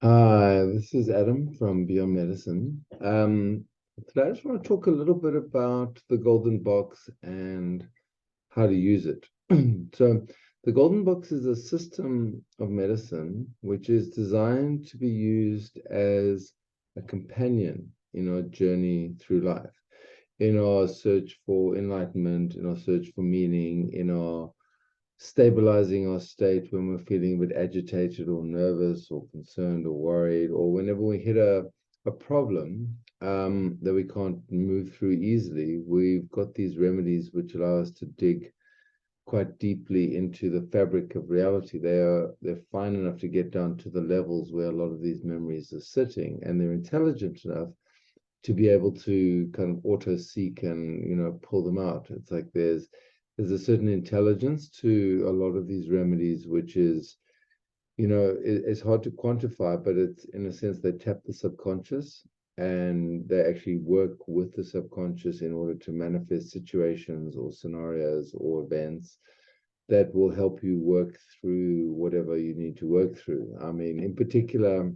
Hi, this is Adam from Beyond Medicine. Today I just want to talk a little bit about the golden box and how to use it. So, the golden box is a system of medicine which is designed to be used as a companion in our journey through life, in our search for enlightenment, in our search for meaning, in our stabilizing our state when we're feeling a bit agitated or nervous or concerned or worried, or whenever we hit a problem that we can't move through easily, we've got these remedies which allow us to dig quite deeply into the fabric of reality. They're fine enough to get down to the levels where a lot of these memories are sitting, and they're intelligent enough to be able to kind of auto seek and pull them out. It's like there's a certain intelligence to a lot of these remedies, which is it's hard to quantify, but it's in a sense they tap the subconscious and they actually work with the subconscious in order to manifest situations or scenarios or events that will help you work through whatever you need to work through. I mean, in particular,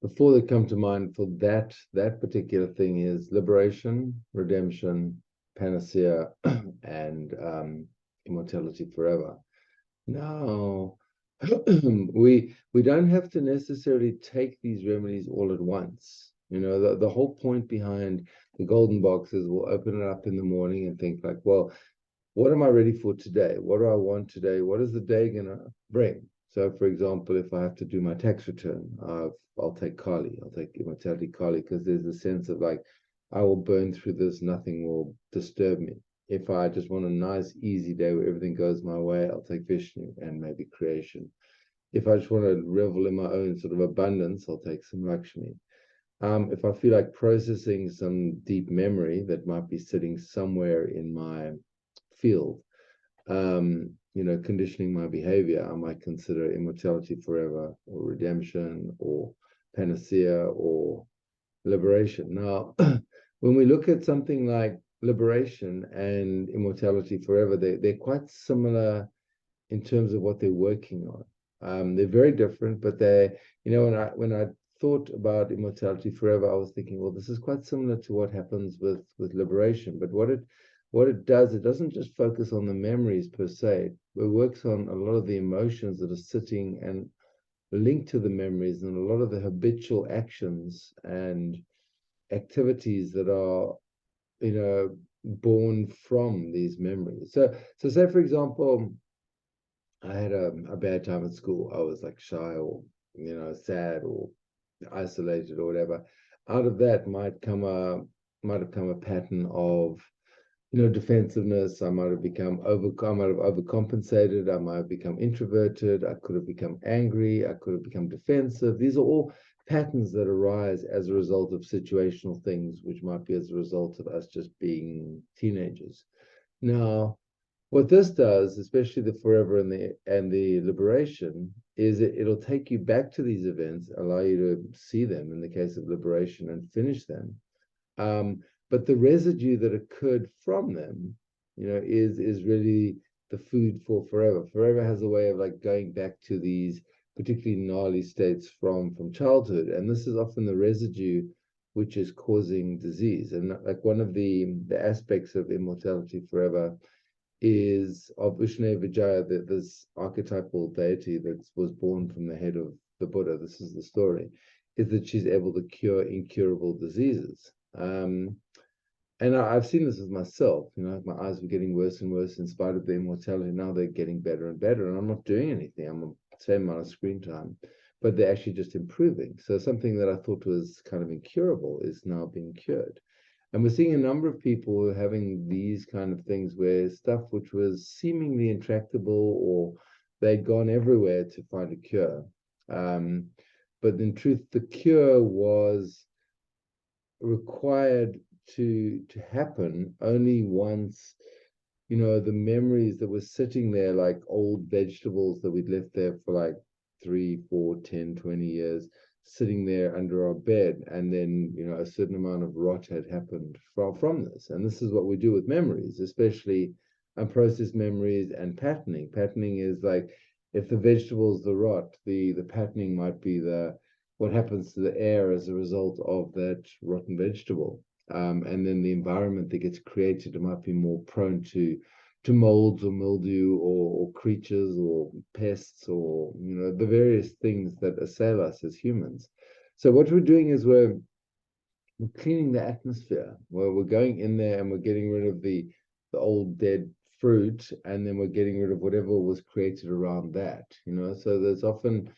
the four that come to mind for that particular thing is liberation, redemption, panacea, and immortality forever. Now, we don't have to necessarily take these remedies all at once. The whole point behind the golden box is we'll open it up in the morning and think like, well, what am I ready for today? What do I want today? What is the day gonna bring? So, for example, if I have to do my tax return, I'll take Kali, I'll take Immortality Kali, because there's a sense of like, I will burn through this, nothing will disturb me. If I just want a nice, easy day where everything goes my way, I'll take Vishnu and maybe creation. If I just want to revel in my own sort of abundance, I'll take some Lakshmi. If I feel like processing some deep memory that might be sitting somewhere in my field, conditioning my behavior, I might consider immortality forever or redemption or panacea or liberation. Now, when we look at something like liberation and immortality forever, they're quite similar in terms of what they're working on. They're very different, but when I thought about immortality forever, I was thinking, well, this is quite similar to what happens with liberation. But what it does, it doesn't just focus on the memories per se. It works on a lot of the emotions that are sitting and linked to the memories, and a lot of the habitual actions and activities that are born from these memories. So say for example, I had a bad time at school. I was like shy or sad or isolated or whatever. Out of that might have come a pattern of defensiveness. I might have I might have overcompensated. I might have become introverted. I could have become angry. I could have become defensive. These are all patterns that arise as a result of situational things, which might be as a result of us just being teenagers. Now, what this does, especially the forever and the liberation, is it'll take you back to these events, allow you to see them in the case of liberation and finish them. But the residue that occurred from them, is really the food for forever. Forever has a way of like going back to these particularly gnarly states from childhood, and this is often the residue which is causing disease. And like one of the aspects of immortality forever is of Ushne Vijaya, this archetypal deity that was born from the head of the Buddha. This is the story, is that she's able to cure incurable diseases. And I've seen this with myself. My eyes were getting worse and worse in spite of the immortality. Now they're getting better and better, and I'm not doing anything. I'm on the same amount of screen time, but they're actually just improving. So something that I thought was kind of incurable is now being cured. And we're seeing a number of people having these kind of things where stuff which was seemingly intractable or they'd gone everywhere to find a cure. But in truth, the cure was required to happen only once the memories that were sitting there like old vegetables that we'd left there for like 3, 4, 10, 20 years, sitting there under our bed, and then a certain amount of rot had happened from this. And this is what we do with memories, especially unprocessed memories and patterning. Patterning is like If the vegetables, the rot, the patterning might be what happens to the air as a result of that rotten vegetable. And then the environment that gets created, it might be more prone to molds or mildew or creatures or pests or the various things that assail us as humans. So what we're doing is we're cleaning the atmosphere, where we're going in there and we're getting rid of the old dead fruit, and then we're getting rid of whatever was created around that. So there's often,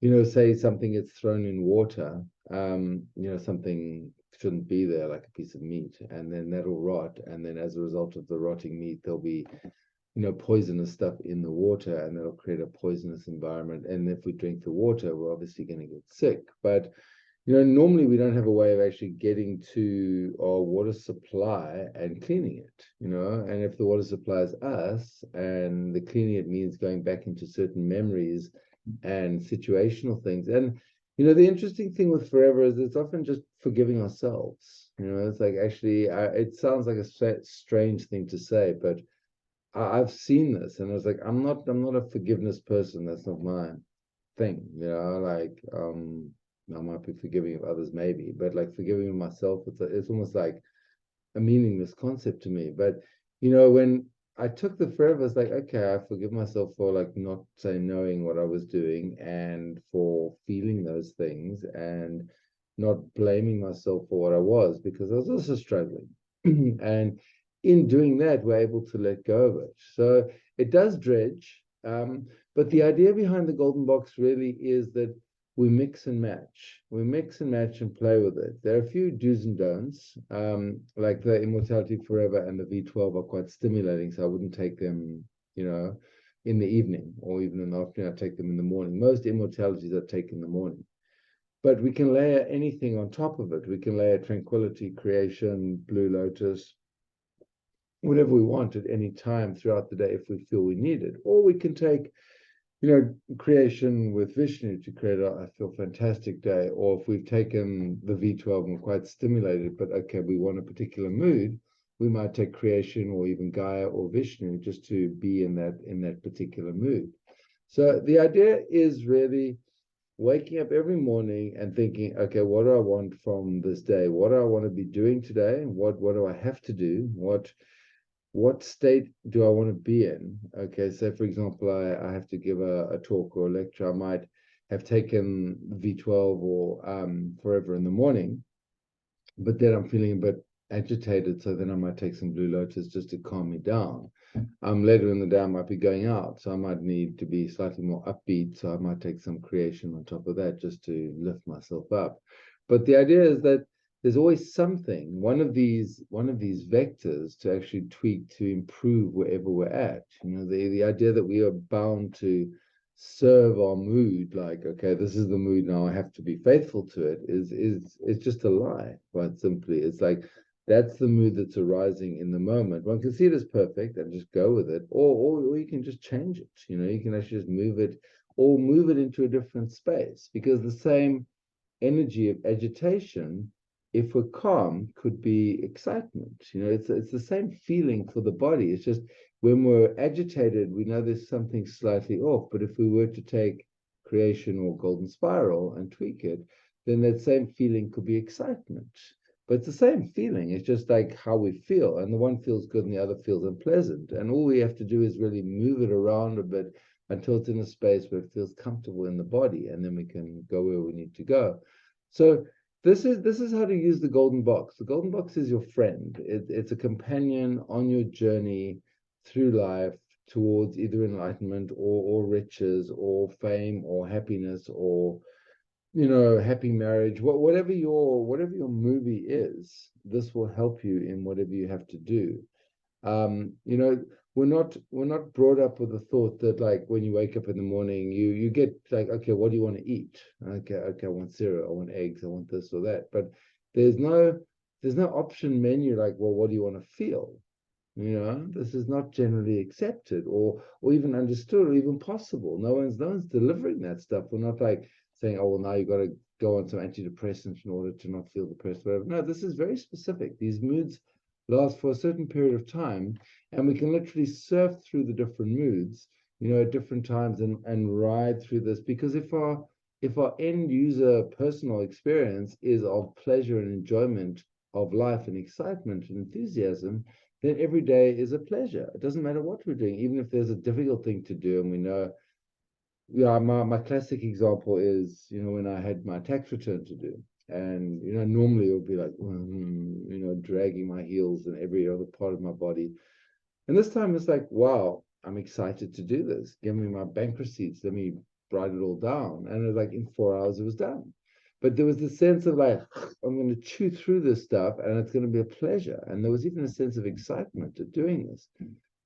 say something gets thrown in water, something shouldn't be there, like a piece of meat, and then that'll rot, and then as a result of the rotting meat, there'll be poisonous stuff in the water, and that'll create a poisonous environment. And if we drink the water, we're obviously going to get sick. But normally we don't have a way of actually getting to our water supply and cleaning it, and if the water supply is us, and the cleaning it means going back into certain memories and situational things. And the interesting thing with forever is it's often just forgiving ourselves. It's like, actually, it sounds like a strange thing to say, but I've seen this, and I was like, I'm not a forgiveness person. That's not my thing. Like, I might be forgiving of others, maybe, but like forgiving of myself, it's almost like a meaningless concept to me. But when I took the forever, it's like, okay, I forgive myself for like not knowing what I was doing, and for feeling those things, and not blaming myself for what I was, because I was also struggling. And in doing that, we're able to let go of it. So it does dredge. But the idea behind the golden box really is that we mix and match. We mix and match and play with it. There are a few do's and don'ts, like the Immortality Forever and the V12 are quite stimulating, so I wouldn't take them, in the evening or even in the afternoon. I take them in the morning. Most Immortalities I take in the morning. But we can layer anything on top of it. We can layer Tranquility, Creation, Blue Lotus, whatever we want at any time throughout the day if we feel we need it. Or we can take Creation with Vishnu to create I feel fantastic day. Or if we've taken the V12 and we're quite stimulated, but okay, we want a particular mood, we might take Creation or even Gaia or Vishnu just to be in that particular mood. So the idea is really waking up every morning and thinking, okay, what do I want from this day? What do I want to be doing today? What do I have to do? What state do I want to be in? Okay, so for example, I have to give a talk or a lecture. I might have taken V12 or Forever in the morning, but then I'm feeling a bit agitated, so then I might take some Blue Lotus just to calm me down. Later in the day, I might be going out, so I might need to be slightly more upbeat, so I might take some Creation on top of that just to lift myself up. But the idea is that there's always something, one of these vectors to actually tweak to improve wherever we're at. The idea that we are bound to serve our mood, like, okay, this is the mood now, I have to be faithful to it, is just a lie, quite simply. It's like, that's the mood that's arising in the moment. One can see it as perfect and just go with it, or you can just change it. You can actually just move it, or move it into a different space, because the same energy of agitation, if we're calm, could be excitement. It's the same feeling for the body. It's just when we're agitated, we know there's something slightly off. But if we were to take Creation or Golden Spiral and tweak it, then that same feeling could be excitement. But it's the same feeling. It's just like how we feel. And the one feels good and the other feels unpleasant. And all we have to do is really move it around a bit until it's in a space where it feels comfortable in the body. And then we can go where we need to go. So this is how to use the golden box. The golden box is your friend. It's a companion on your journey through life towards either enlightenment or riches or fame or happiness or happy marriage. Whatever your movie is, this will help you in whatever you have to do. We're not brought up with the thought that, like, when you wake up in the morning, you get like, okay, what do you want to eat? Okay, I want cereal, I want eggs, I want this or that. But there's no option menu like, well, what do you want to feel? This is not generally accepted or even understood or even possible. No one's delivering that stuff. We're not like saying, oh, well, now you've got to go on some antidepressants in order to not feel depressed, whatever. No, this is very specific. These moods last for a certain period of time, and we can literally surf through the different moods at different times and ride through this. Because if our end user personal experience is of pleasure and enjoyment of life and excitement and enthusiasm, then every day is a pleasure. It doesn't matter what we're doing, even if there's a difficult thing to do. And we know, yeah, my classic example is, when I had my tax return to do. And, normally it would be like, dragging my heels and every other part of my body. And this time it's like, wow, I'm excited to do this. Give me my bank receipts. Let me write it all down. And it, like in 4 hours, it was done. But there was this sense of like, I'm going to chew through this stuff and it's going to be a pleasure. And there was even a sense of excitement at doing this,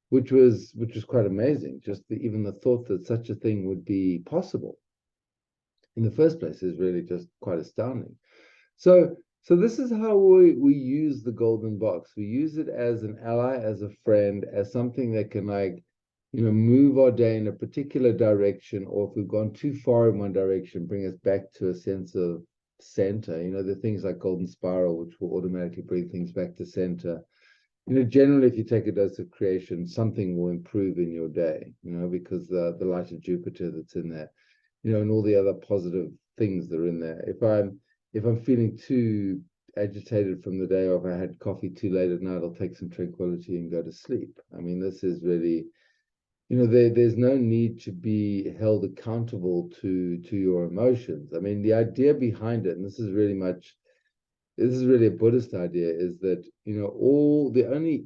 which was quite amazing. Just even the thought that such a thing would be possible in the first place is really just quite astounding. So this is how we use the golden box. We use it as an ally, as a friend, as something that can move our day in a particular direction, or if we've gone too far in one direction, bring us back to a sense of center. The things like golden spiral, which will automatically bring things back to center. Generally, if you take a dose of creation, something will improve in your day, because the light of Jupiter that's in there, and all the other positive things that are in there. If I'm feeling too agitated from the day, or if I had coffee too late at night, I'll take some tranquility and go to sleep. I mean, this is really, there's no need to be held accountable to your emotions. I mean, the idea behind it, and this is really a Buddhist idea, is that, all the only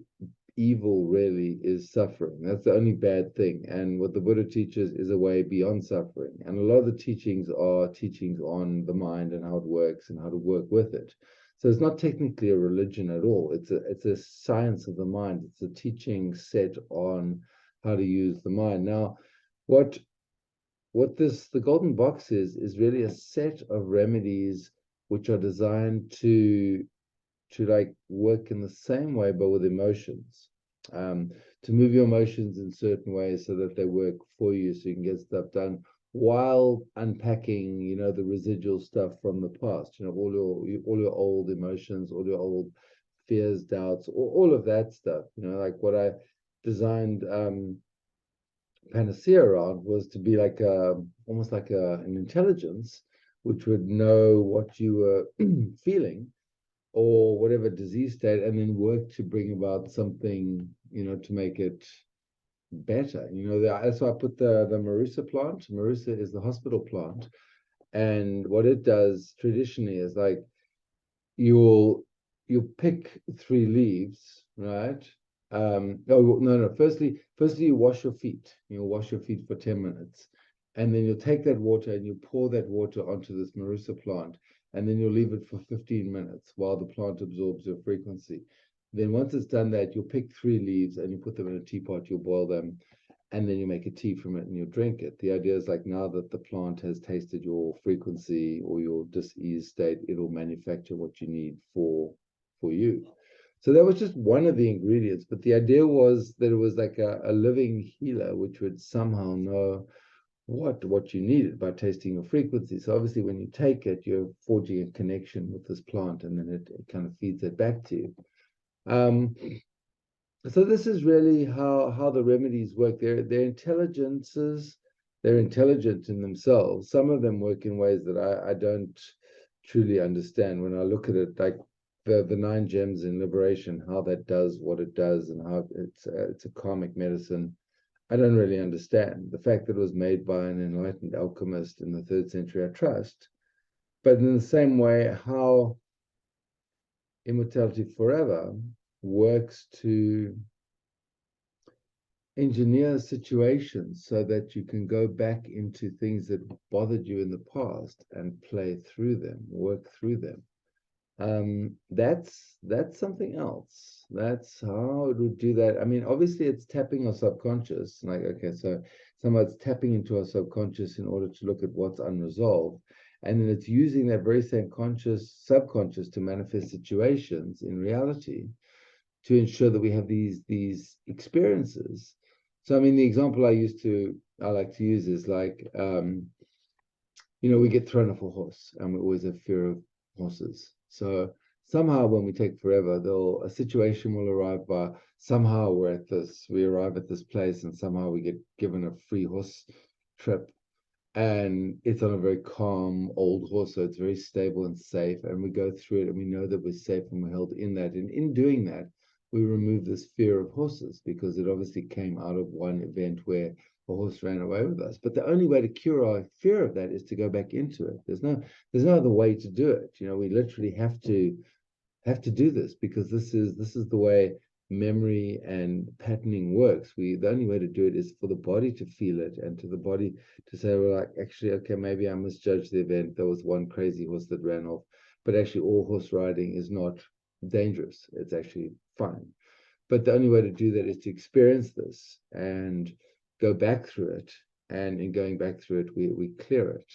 evil really is suffering. That's the only bad thing. And what the Buddha teaches is a way beyond suffering. And a lot of the teachings are teachings on the mind and how it works and how to work with it. So it's not technically a religion at all. It's a science of the mind. It's a teaching set on how to use the mind. Now, what the golden box is really a set of remedies which are designed to like work in the same way, but with emotions. To move your emotions in certain ways so that they work for you, so you can get stuff done while unpacking, the residual stuff from the past. All your old emotions, all your old fears, doubts, all of that stuff. Like what I designed Panacea around was to be like almost like an intelligence which would know what you were feeling or whatever disease state, and then work to bring about something, to make it better. That's why I put the Marusa plant. Marusa is the hospital plant. And what it does traditionally is like you'll pick 3 leaves, right? Oh no. Firstly you wash your feet. You'll wash your feet for 10 minutes. And then you'll take that water and you pour that water onto this Marusa plant. And then you'll leave it for 15 minutes while the plant absorbs your frequency. Then once it's done that, you'll pick 3 leaves and you put them in a teapot, you'll boil them, and then you make a tea from it and you drink it. The idea is like now that the plant has tasted your frequency or your dis-ease state, it'll manufacture what you need for you. So that was just one of the ingredients, but the idea was that it was like a living healer, which would somehow know what you needed by tasting your frequency. So obviously when you take it, you're forging a connection with this plant, and then it kind of feeds it back to you. So this is really how the remedies work. They're intelligences. They're intelligent in themselves. Some of them work in ways that I don't truly understand. When I look at it, like the 9 gems in liberation, how that does what it does, and how it's a karmic medicine, I don't really understand. The fact that it was made by an enlightened alchemist in the 3rd century, I trust. But in the same way, how Immortality Forever works to engineer situations so that you can go back into things that bothered you in the past and play through them, work through them. That's something else. That's how it would do that. I mean, obviously it's tapping our subconscious. Like, okay, so somebody's tapping into our subconscious in order to look at what's unresolved. And then it's using that very same subconscious to manifest situations in reality to ensure that we have these experiences. So, I mean, the example I like to use is like, we get thrown off a horse and we always have fear of horses. So somehow when we take forever, a situation will arrive by somehow we arrive at this place and somehow we get given a free horse trip, and it's on a very calm old horse, so it's very stable and safe, and we go through it and we know that we're safe and we're held in that. And in doing that, we remove this fear of horses, because it obviously came out of one event where a horse ran away with us. But the only way to cure our fear of that is to go back into it. There's no other way to do it. We literally have to do this, because this is the way memory and patterning works. The only way to do it is for the body to feel it, and to the body to say, well, like, actually, okay, maybe I misjudged the event. There was one crazy horse that ran off, but actually all horse riding is not dangerous. It's actually fine. But the only way to do that is to experience this and go back through it. And in going back through it, we clear it.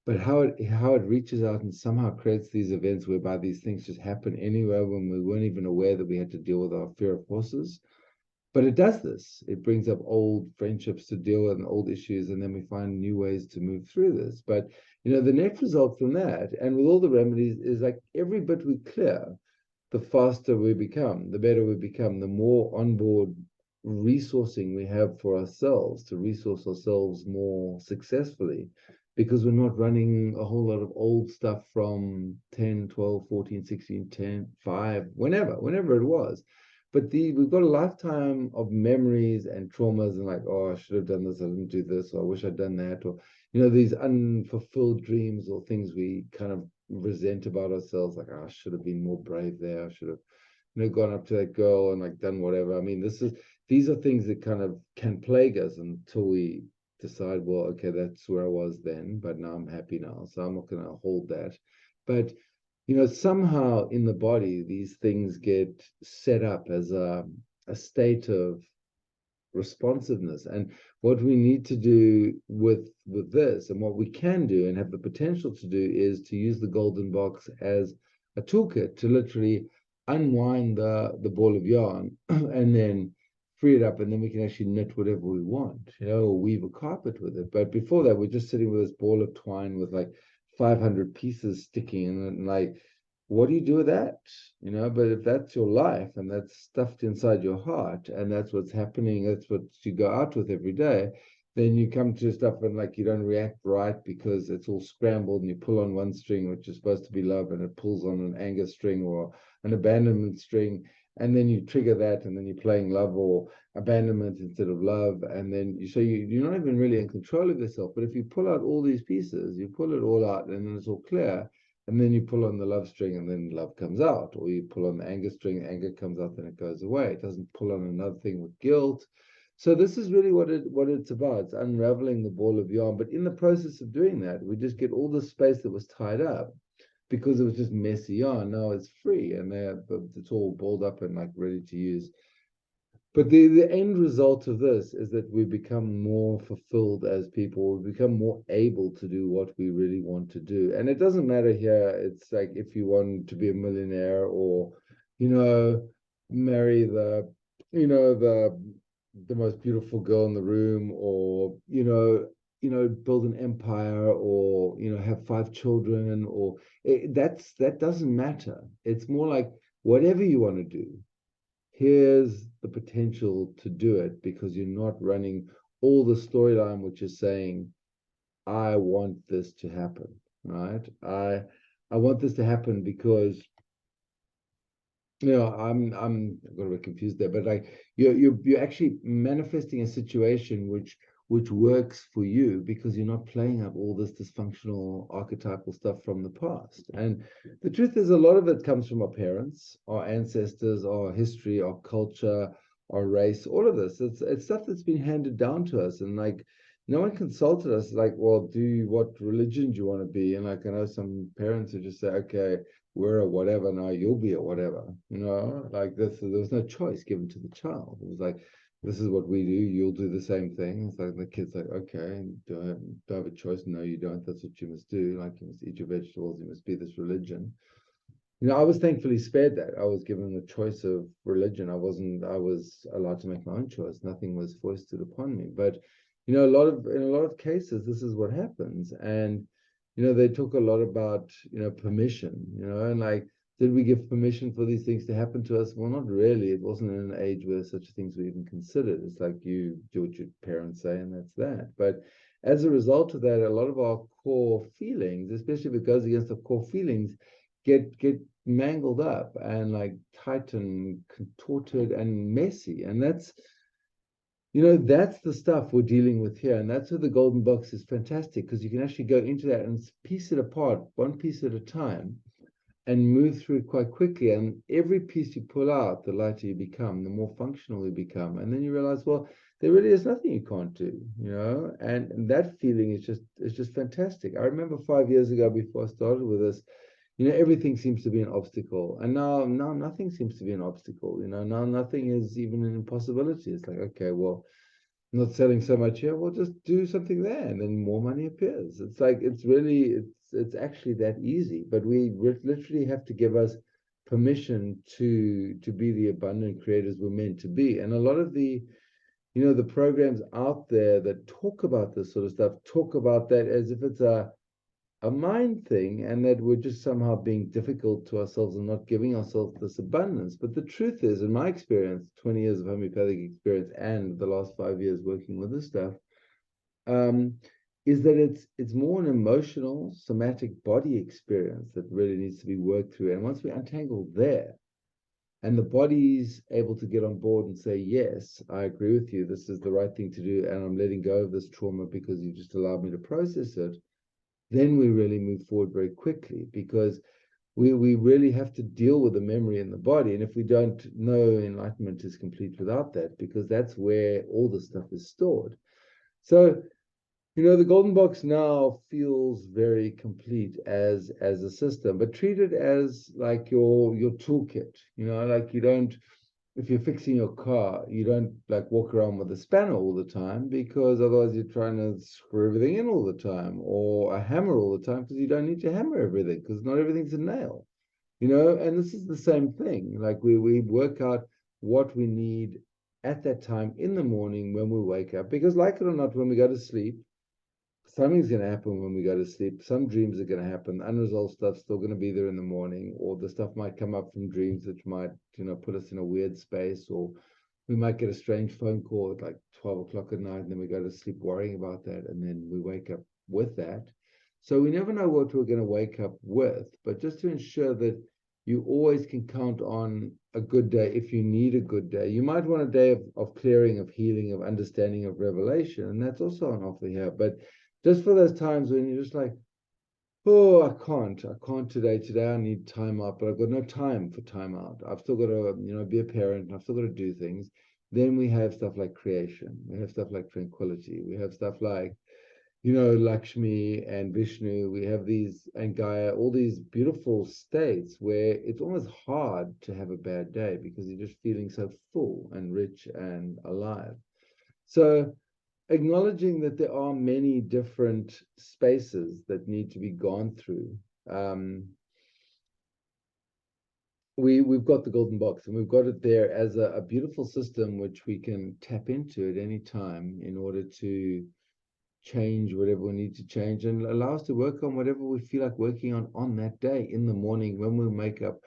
But how it reaches out and somehow creates these events whereby these things just happen anywhere when we weren't even aware that we had to deal with our fear of horses. But it does this. It brings up old friendships to deal with and old issues, and then we find new ways to move through this. But the net result from that, and with all the remedies, is like every bit we clear, the faster we become, the better we become, the more onboard resourcing we have for ourselves to resource ourselves more successfully, because we're not running a whole lot of old stuff from 10, 12, 14, 16, 10, 5, whenever it was. But we've got a lifetime of memories and traumas, and like, oh, I should have done this, I didn't do this, or I wish I'd done that, or these unfulfilled dreams or things we kind of resent about ourselves, like, oh, I should have been more brave there, I should have gone up to that girl and like done whatever. I mean, these are things that kind of can plague us until we decide, well, okay, that's where I was then, but now I'm happy now, so I'm not going to hold that. But somehow in the body, these things get set up as a state of responsiveness. And what we need to do with this, and what we can do and have the potential to do, is to use the golden box as a toolkit to literally unwind the ball of yarn and then free it up, and then we can actually knit whatever we want, or weave a carpet with it. But before that, we're just sitting with this ball of twine with like 500 pieces sticking in it, and like, what do you do with that? But if that's your life and that's stuffed inside your heart and that's what's happening, that's what you go out with every day, then you come to stuff and like you don't react right because it's all scrambled, and you pull on one string, which is supposed to be love, and it pulls on an anger string or an abandonment string. And then you trigger that, and then you're playing love or abandonment instead of love. And then you're not even really in control of yourself. But if you pull out all these pieces, you pull it all out, and then it's all clear. And then you pull on the love string, and then love comes out. Or you pull on the anger string, anger comes out, then it goes away. It doesn't pull on another thing with guilt. So this is really what it's about. It's unraveling the ball of yarn. But in the process of doing that, we just get all the space that was tied up because it was just messy yarn. Now it's free, and it's all balled up and like ready to use. But the end result of this is that we become more fulfilled as people. We become more able to do what we really want to do. And it doesn't matter here. It's like if you want to be a millionaire, or, marry the most beautiful girl in the room, or, build an empire, or, have 5 children, or that doesn't matter. It's more like whatever you want to do, here's the potential to do it, because you're not running all the storyline, which is saying, I want this to happen, right? I want this to happen because I'm got a bit confused there, but like you're actually manifesting a situation which works for you, because you're not playing up all this dysfunctional archetypal stuff from the past. And the truth is, a lot of it comes from our parents, our ancestors, our history, our culture, our race, all of this. It's stuff that's been handed down to us, and like no one consulted us, like, well, what religion do you want to be? And like I know some parents who just say, okay, we're a whatever now, you'll be a whatever, like this. There was no choice given to the child. It was like, this is what we do, you'll do the same thing. It's like the kid's like, okay, do I have a choice? No, you don't. That's what you must do. Like, you must eat your vegetables, you must be this religion. I was thankfully spared that. I was given the choice of religion. I was allowed to make my own choice. Nothing was foisted upon me. But in a lot of cases, this is what happens. And they talk a lot about permission, and like Did we give permission for these things to happen to us? Well, not really. It wasn't in an age where such things were even considered. It's like you do what your parents say, and that's that. But as a result of that, a lot of our core feelings, especially if it goes against the core feelings, get mangled up and like tight and contorted and messy. And that's, that's the stuff we're dealing with here. And that's where the golden box is fantastic, because you can actually go into that and piece it apart, one piece at a time, and move through it quite quickly. And every piece you pull out, the lighter you become, the more functional you become. And then you realize, well, there really is nothing you can't do, and that feeling is just fantastic. I remember 5 years ago, before I started with this, everything seems to be an obstacle. And now nothing seems to be an obstacle. Now nothing is even an impossibility. It's like, okay, well, I'm not selling so much here, we'll just do something there, and then more money appears. It's like, it's actually that easy. But we literally have to give us permission to be the abundant creators we're meant to be. And a lot of the the programs out there that talk about this sort of stuff talk about that as if it's a mind thing, and that we're just somehow being difficult to ourselves and not giving ourselves this abundance. But the truth is, in my experience, 20 years of homeopathic experience and the last 5 years working with this stuff, is that it's more an emotional, somatic body experience that really needs to be worked through. And once we untangle there, and the body's able to get on board and say, yes, I agree with you, this is the right thing to do, and I'm letting go of this trauma because you just allowed me to process it, then we really move forward very quickly, because we really have to deal with the memory in the body. And if we don't know, enlightenment is complete without that, because that's where all the stuff is stored. So, the golden box now feels very complete as a system, but treat it as like your toolkit. Like, you don't, if you're fixing your car, you don't like walk around with a spanner all the time, because otherwise you're trying to screw everything in all the time, or a hammer all the time, because you don't need to hammer everything, because not everything's a nail. And this is the same thing. Like, we work out what we need at that time in the morning when we wake up, because, like it or not, when we go to sleep, something's going to happen when we go to sleep. Some dreams are going to happen. Unresolved stuff's still going to be there in the morning, or the stuff might come up from dreams which might, put us in a weird space, or we might get a strange phone call at like 12 o'clock at night, and then we go to sleep worrying about that, and then we wake up with that. So we never know what we're going to wake up with, but just to ensure that you always can count on a good day if you need a good day. You might want a day of clearing, of healing, of understanding, of revelation, and that's also on offer here. But just for those times when you're just like, oh, I can't today. Today I need time out, but I've got no time for time out. I've still got to, be a parent, and I've still got to do things. Then we have stuff like creation. We have stuff like tranquility. We have stuff like, Lakshmi and Vishnu. We have these, and Gaia, all these beautiful states where it's almost hard to have a bad day, because you're just feeling so full and rich and alive. So, acknowledging that there are many different spaces that need to be gone through. We've got the golden box, and we've got it there as a beautiful system which we can tap into at any time in order to change whatever we need to change, and allow us to work on whatever we feel like working on that day. In the morning when we wake up,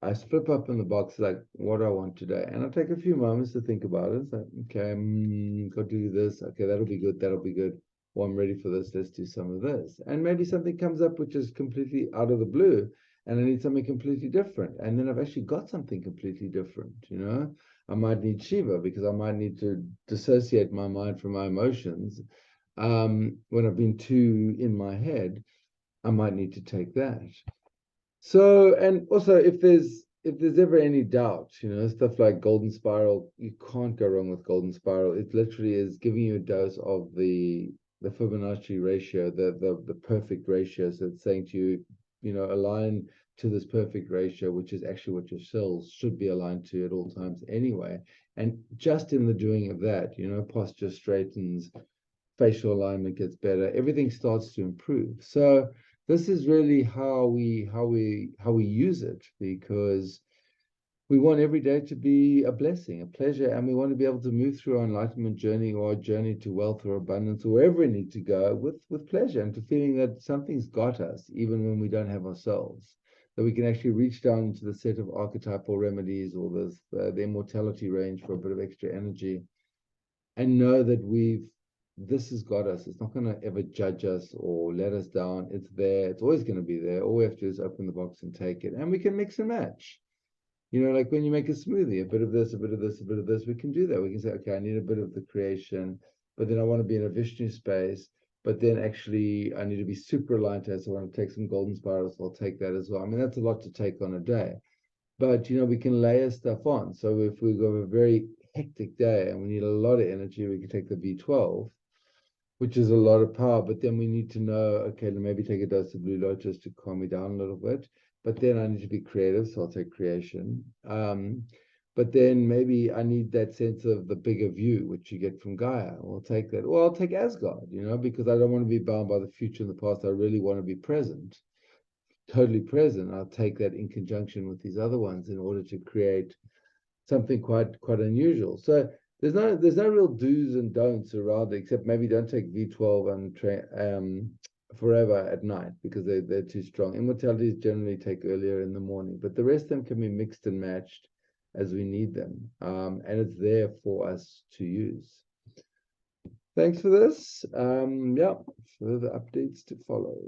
I flip up in the box, like, what do I want today? And I take a few moments to think about it. It's like, okay, got to do this. Okay, that'll be good. That'll be good. Well, I'm ready for this. Let's do some of this. And maybe something comes up which is completely out of the blue, and I need something completely different. And then I've actually got something completely different. I might need Shiva, because I might need to dissociate my mind from my emotions. When I've been too in my head, I might need to take that. So, and also, if there's ever any doubt, stuff like golden spiral, you can't go wrong with golden spiral. It literally is giving you a dose of the Fibonacci ratio, the perfect ratio. So it's saying to you, align to this perfect ratio, which is actually what your cells should be aligned to at all times anyway. And just in the doing of that, posture straightens, facial alignment gets better, everything starts to improve. So this is really how we use it, because we want every day to be a blessing, a pleasure, and we want to be able to move through our enlightenment journey, or our journey to wealth or abundance, or wherever we need to go, with pleasure, and to feeling that something's got us, even when we don't have ourselves. that we can actually reach down into the set of archetypal remedies or the immortality range for a bit of extra energy, and know that this has got us. It's not going to ever judge us or let us down. It's there. It's always going to be there. All we have to do is open the box and take it. And we can mix and match. You know, like when you make a smoothie, a bit of this, a bit of this, a bit of this, we can do that. We can say, okay, I need a bit of the creation, but then I want to be in a Vishnu space. But then actually, I need to be super light, so I want to take some golden spirals. So I'll take that as well. I mean, that's a lot to take on a day. But, you know, we can layer stuff on. So if we go a very hectic day and we need a lot of energy, we can take the V12, which is a lot of power. But then we need to know, okay, maybe take a dose of Blue Lotus to calm me down a little bit. But then I need to be creative, so I'll take creation. But then maybe I need that sense of the bigger view, which you get from Gaia. I'll take that. Or I'll take Asgard, you know, because I don't want to be bound by the future and the past. I really want to be present, totally present. I'll take that in conjunction with these other ones in order to create something quite unusual. So there's no real do's and don'ts around it, except maybe don't take V12 and forever at night because they're too strong. Immortalities generally take earlier in the morning, but the rest of them can be mixed and matched as we need them, and it's there for us to use. Thanks for this. Yeah, further updates to follow.